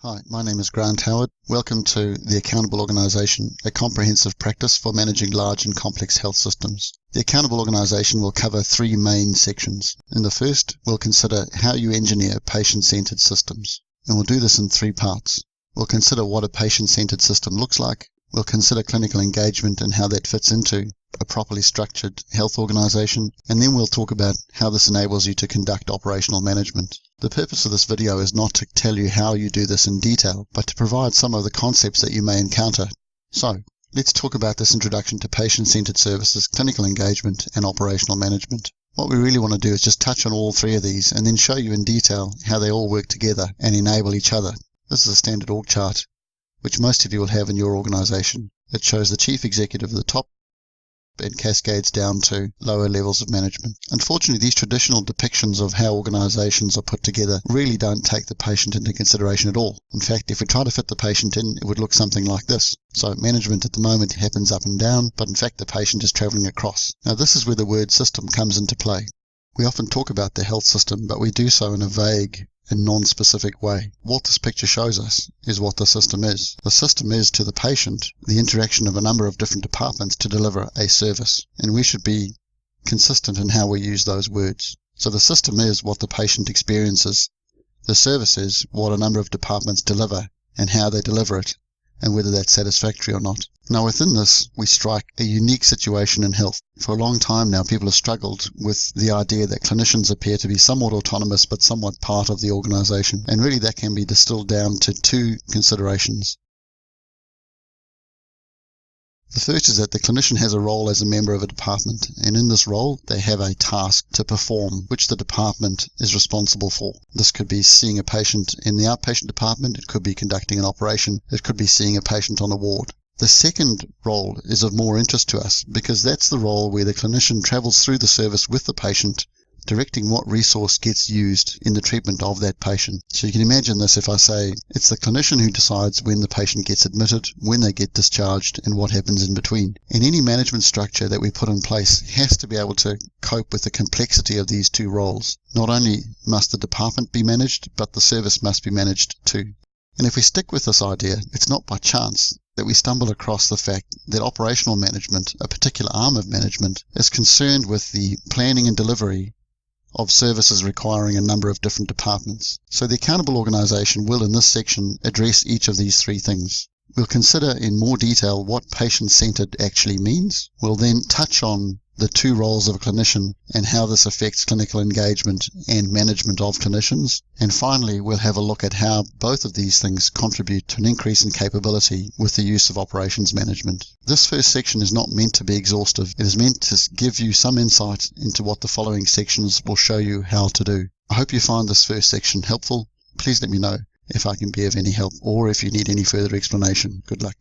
Hi, my name is Grant Howard. Welcome to The Accountable Organisation, a comprehensive practice for managing large and complex health systems. The Accountable Organisation will cover three main sections. In the first, we'll consider how you engineer patient-centred systems. And we'll do this in three parts. We'll consider what a patient-centred system looks like. We'll consider clinical engagement and how that fits into a properly structured health organisation. And then we'll talk about how this enables you to conduct operational management. The purpose of this video is not to tell you how you do this in detail, but to provide some of the concepts that you may encounter. So, let's talk about this introduction to patient-centred services, clinical engagement, and operational management. What we really want to do is just touch on all three of these and then show you in detail how they all work together and enable each other. This is a standard org chart, which most of you will have in your organisation. It shows the chief executive at the top and cascades down to lower levels of management. Unfortunately, these traditional depictions of how organisations are put together really don't take the patient into consideration at all. In fact, if we try to fit the patient in, it would look something like this. So management at the moment happens up and down, but in fact the patient is travelling across. Now this is where the word system comes into play. We often talk about the health system, but we do so in a vague and non-specific way. What this picture shows us is what the system is. The system is, to the patient, the interaction of a number of different departments to deliver a service, and we should be consistent in how we use those words. So the system is what the patient experiences. The service is what a number of departments deliver and how they deliver it, and whether that's satisfactory or not. Now within this, we strike a unique situation in health. For a long time now, people have struggled with the idea that clinicians appear to be somewhat autonomous but somewhat part of the organisation. And really that can be distilled down to two considerations. The first is that the clinician has a role as a member of a department, and in this role they have a task to perform which the department is responsible for. This could be seeing a patient in the outpatient department, it could be conducting an operation, it could be seeing a patient on a ward. The second role is of more interest to us because that's the role where the clinician travels through the service with the patient, directing what resource gets used in the treatment of that patient. So you can imagine this if I say it's the clinician who decides when the patient gets admitted, when they get discharged, and what happens in between. And any management structure that we put in place has to be able to cope with the complexity of these two roles. Not only must the department be managed, but the service must be managed too. And if we stick with this idea, it's not by chance that we stumble across the fact that operational management, a particular arm of management, is concerned with the planning and delivery of services requiring a number of different departments. So the accountable organisation will in this section address each of these three things. We'll consider in more detail what patient-centred actually means. We'll then touch on the two roles of a clinician and how this affects clinical engagement and management of clinicians. And finally, we'll have a look at how both of these things contribute to an increase in capability with the use of operations management. This first section is not meant to be exhaustive. It is meant to give you some insight into what the following sections will show you how to do. I hope you find this first section helpful. Please let me know if I can be of any help or if you need any further explanation. Good luck.